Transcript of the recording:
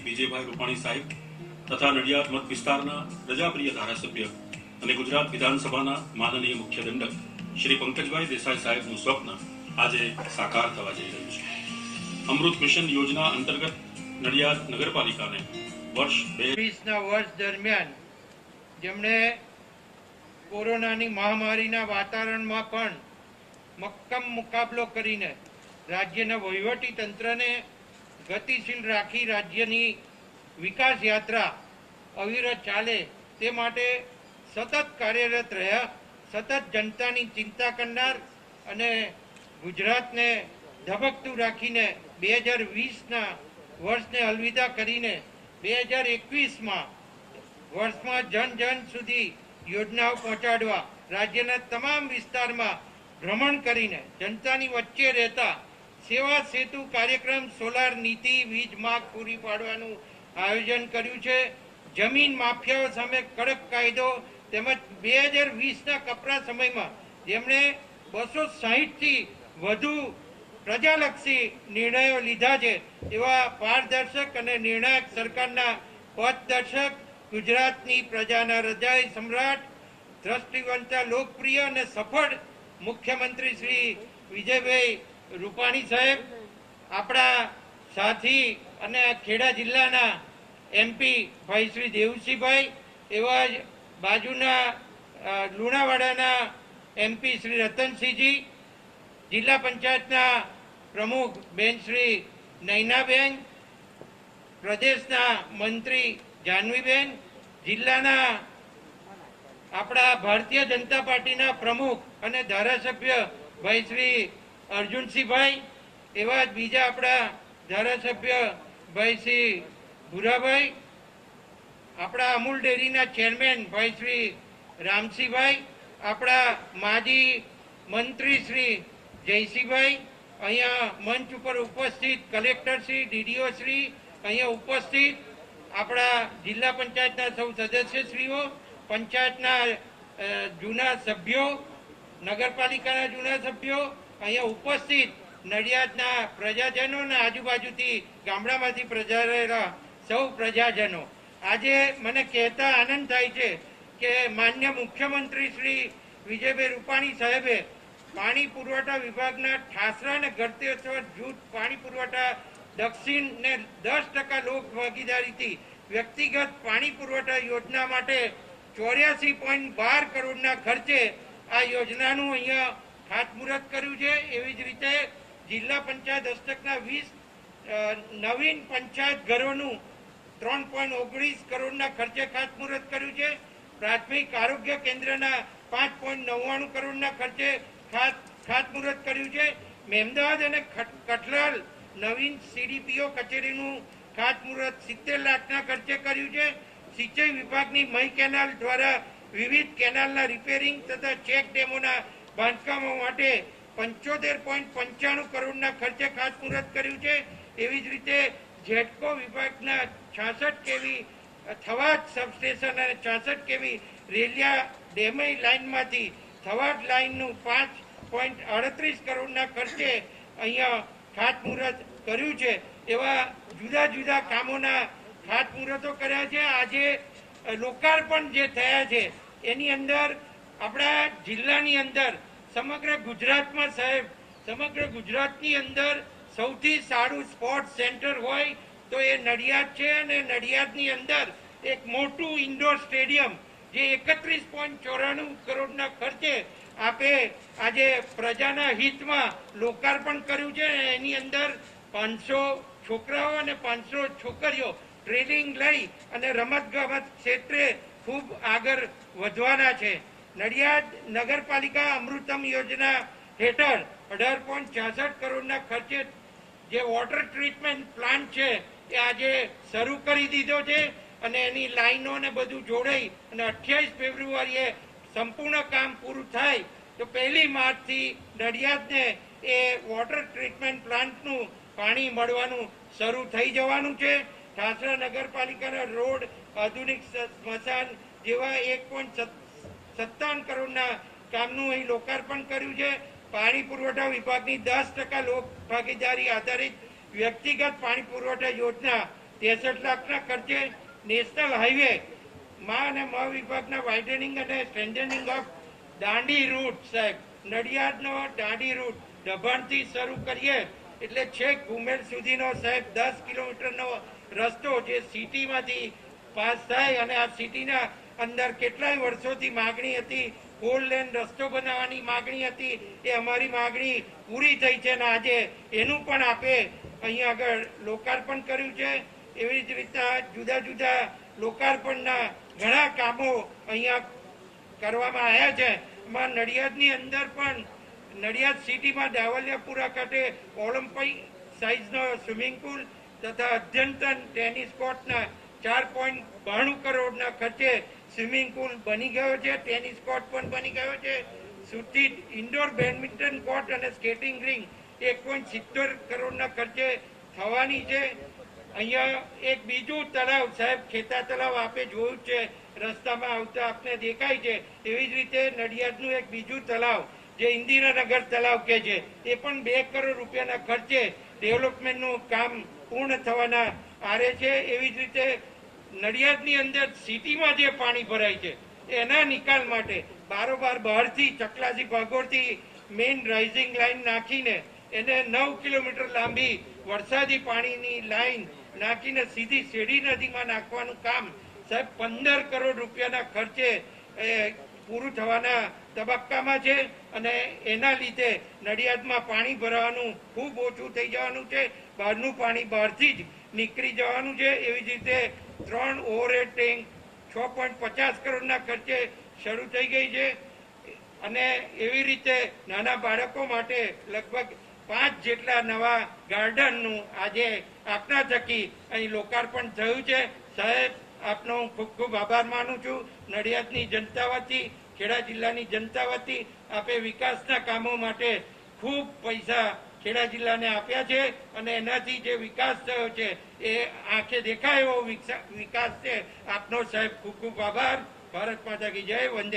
વિજયભાઈ રૂપાણી સાહેબ તથા નડિયાદ મત વિસ્તારના પ્રજાપ્રિય ધારાસભ્ય અને ગુજરાત વિધાનસભાના માનનીય મુખ્ય દંડક શ્રી પંકજભાઈ દેસાઈ સાહેબનું સ્વપ્ન આજે સાકાર થવા જઈ રહ્યું છે। અમૃત મિશન યોજના અંતર્ગત નડિયાદ નગરપાલિકાને વર્ષ 2020 દરમિયાન જેમણે કોરોનાની મહામારીના વાતાવરણમાં પણ મક્કમ મુકાબલો કરીને રાજ્યના વહીવટી તંત્રને ગતિશીલ રાખી રાજ્યની વિકાસ યાત્રા અવિરત ચાલે તે માટે સતત કાર્યરત રહ્યા, સતત જનતાની ચિંતા કરનાર અને ગુજરાતને ધબકતું રાખીને 2020ના વર્ષને અલવિદા કરીને 2021માં વર્ષમાં જન જન સુધી યોજનાઓ પહોંચાડવા રાજ્યના તમામ વિસ્તારમાં ભ્રમણ કરીને જનતાની વચ્ચે રહેતા સેવા સેતુ કાર્યક્રમ, સોલાર નીતિ, વીજ માગ પૂરી પાડવાનું આયોજન કર્યું છે। જમીન માફિયાઓ સામે કડક કાયદો તેમજ 2020ના કપરા સમયમાં જેમણે 260થી વધુ પ્રજાલક્ષી નિર્ણયો લીધા છે એવા પારદર્શક અને નિર્ણાયક સરકારના પથદર્શક ગુજરાતની પ્રજાના હૃદય સમ્રાટ, દ્રષ્ટિવંતા, લોકપ્રિય અને સફળ મુખ્યમંત્રી શ્રી વિજયભાઈ રૂપાણી સાહેબ, આપણા સાથી અને ખેડા જિલ્લાના એમપી ભાઈ શ્રી દેવસિંહભાઈ, એવા જ બાજુના લુણાવાડાના એમપી શ્રી રતનસિંહજી, જિલ્લા પંચાયતના પ્રમુખ બેન શ્રી નૈનાબેન, પ્રદેશના મંત્રી જાનવીબેન, જિલ્લાના આપણા ભારતીય જનતા પાર્ટીના પ્રમુખ અને ધારાસભ્ય ભાઈ શ્રી અર્જુનસિંહભાઈ, એવા જ બીજા આપણા ધારાસભ્ય ભાઈ શ્રી ભુરાભાઈ, આપણા અમૂલ ડેરીના ચેરમેન ભાઈ શ્રી રામસિંહભાઈ, આપણા માજી મંત્રી શ્રી જયસિંહભાઈ, અહીંયા મંચ ઉપર ઉપસ્થિત કલેક્ટર શ્રી, ડીડીઓ શ્રી અહીંયા ઉપસ્થિત, આપણા જિલ્લા પંચાયતના સૌ સદસ્યશ્રીઓ, પંચાયતના જૂના સભ્યો, નગરપાલિકાના જૂના સભ્યો, અહીંયા ઉપસ્થિત નડિયાદના પ્રજાજનો અને આજુબાજુથી ગામડામાંથી પધારેલા સૌ પ્રજાજનો, આજે મને કહેતા આનંદ થાય છે કે માન્ય મુખ્યમંત્રી શ્રી વિજયભાઈ રૂપાણી સાહેબે પાણી પુરવઠા વિભાગના ઠાસરા અને ગળતેશ્વર જૂથ પાણી પુરવઠા દક્ષિણને 10% લોક ભાગીદારીથી વ્યક્તિગત પાણી પુરવઠા યોજના માટે 84.12 કરોડના ખર્ચે આ યોજનાનું અહીંયા ખાતમુહૂર્ત કર્યું છે। એવી જ રીતે જિલ્લા પંચાયત હસ્તકના 20 નવીન પંચાયત ઘરોનું 3.19 કરોડના ખર્ચે ખાતમુહૂર્ત કર્યું છે। પ્રાથમિક આરોગ્ય કેન્દ્રના 5.99 કરોડના ખર્ચે ખાતમુહૂર્ત કર્યું છે। મહેમદાવાદ અને કઠલાલ નવીન સીડીપીઓ કચેરીનું ખાતમુહૂર્ત 70 લાખના ખર્ચે કર્યું છે। સિંચાઈ વિભાગની મહી કેનાલ દ્વારા વિવિધ કેનાલના રિપેરિંગ તથા ચેક ડેમોના બાંધકામો માટે 75.95 કરોડના ખર્ચે ખાતમુહૂર્ત કર્યું છે। એવી જ રીતે જેટકો વિભાગના 66 કેવી થવાટ સબસ્ટેશન અને 66 કેવી રેલિયા ડેમઈ લાઇનમાંથી થવાટ લાઇનનું 5.38 કરોડના ખર્ચે અહીંયા ખાતમુહૂર્ત કર્યું છે। એવા જુદા જુદા કામોના ખાતમુહૂર્તો કર્યા છે। આજે લોકાર્પણ જે થયા છે એની અંદર આપણા જિલ્લાની અંદર સમગ્ર ગુજરાતમાં સાહેબ, સમગ્ર ગુજરાતની અંદર સૌથી સારું સ્પોર્ટ્સ સેન્ટર હોય તો એ નડિયાદ છે અને નડિયાદની અંદર એક મોટું ઇન્ડોર સ્ટેડિયમ જે 31.94 કરોડના ખર્ચે આપે આજે પ્રજાના હિતમાં લોકાર્પણ કર્યું છે। એની અંદર 500 છોકરાઓ અને 500 છોકરીઓ ટ્રેનિંગ લઈ અને રમતગમત ક્ષેત્રે ખૂબ આગળ વધવાના છે। નડિયાદ નગરપાલિકા અમૃતમ યોજના હેઠળ 18.66 કરોડના ખર્ચે જે વોટર ટ્રીટમેન્ટ પ્લાન્ટ છે એ આજે શરૂ કરી દીધો છે અને એની લાઈનો ને બધું જોડાઈ અને 28 ફેબ્રુઆરીએ સંપૂર્ણ કામ પૂરું થાય તો 1 માર્ચથી નડિયાદને એ વોટર ટ્રીટમેન્ટ પ્લાન્ટનું પાણી મળવાનું શરૂ થઈ જવાનું છે। ઠાસરા નગરપાલિકાના રોડ, આધુનિક સ્મશાન જેવા 1.57 કરોડના કામનું અહીં લોકાર્પણ કર્યું છે। પાણી પુરવઠા વિભાગની 10% લોક ભાગીદારી આધારિત વ્યક્તિગત પાણી પુરવઠા યોજના 63 લાખના ખર્ચે નેશનલ હાઈવે મા અને મ વિભાગના વાઇડનિંગ અને સ્ટ્રેન્થનિંગ ઓફ દાંડી રૂટ સાહેબ, નડિયાદનો દાંડી રૂટ દભાણથી શરૂ કરીએ એટલે છેક ઘુમેર સુધીનો સાહેબ 10 કિલોમીટરનો રસ્તો જે સિટીમાંથી પાસ થાય અને આ સિટીના અંદર કેટલાય વર્ષોથી માગણી હતી, 4 લેન રસ્તો બનાવવાની માગણી હતી, એ અમારી માગણી પૂરી થઈ છે અને આજે એનું પણ આપે અહીંયા આગળ લોકાર્પણ કર્યું છે. એવી જ રીતના જુદા જુદા લોકાર્પણના ઘણા કામો અહીંયા કરવામાં આવ્યા છે. એમાં નડિયાદની અંદર પણ નડિયાદ સિટીમાં દાવલિયાપુરા ખાતે ઓલિમ્પિક સાઇઝનો સ્વિમિંગ પુલ તથા અદ્યતન ટેનિસ કોર્ટના 4.92 કરોડના ખર્ચે સ્વિમિંગ પુલ બની ગયો છે, ટેનિસ કોર્ટ પણ બની ગયો છે. સુરતી ઇન્ડોર બેડમિન્ટન કોર્ટ અને સ્કેટિંગ રિંગ 1.70 કરોડના ખર્ચે થવાની છે. અહીંયા એક બીજું તળાવ સાહેબ, ખેતા તળાવ આપે જોયું છે, રસ્તામાં આવતા આપને દેખાય છે. એવી જ રીતે નડિયાદનું એક બીજું તળાવ જે ઇન્દિરાનગર તળાવ કે છે એ પણ 2 કરોડ રૂપિયાના ખર્ચે ડેવલપમેન્ટનું કામ પૂર્ણ થવાના આરે છે. એવી જ રીતે નડિયાદની અંદર સિટીમાં જે પાણી ભરાય છે એના નિકાલ માટે બારોબાર બહારથી ચકલાજી ભાગોળથી મેઇન રાઇઝિંગ લાઇન નાખીને એને 9 કિલોમીટર લાંબી વરસાદી પાણીની લાઇન નાખીને સીધી શેરડી નદીમાં નાખવાનું કામ સાહેબ 15 કરોડ રૂપિયાના ખર્ચે પૂરું થવાના તબક્કામાં છે અને એના લીધે નડિયાદમાં પાણી ભરાવાનું ખૂબ ઓછું થઈ જવાનું છે. બહારનું પાણી બહારથી જ નીકળી જવાનું છે. એવી જ રીતે 3 ઓવરહેડ ટેન્ક 6.50 કરોડના ખર્ચે શરૂ થઈ ગઈ છે અને એવી રીતે નાના બાળકો માટે લગભગ 5 જેટલા નવા ગાર્ડનનું આજે આપના થકી અહીં લોકાર્પણ થયું છે. સાહેબ, આપનો ખૂબ ખૂબ આભાર માનું છું. નડિયાદની જનતા વતી, ખેડા જિલ્લાની જનતા વતી આપે વિકાસના કામો માટે ખૂબ પૈસા ખેડા જિલ્લાને આપ્યા છે અને એનાથી જે વિકાસ થયો છે એ આંખે દેખાય એવો વિકાસ છે. આપનો સાહેબ ખૂબ ખૂબ આભાર. ભારત માતા કી જય. વંદે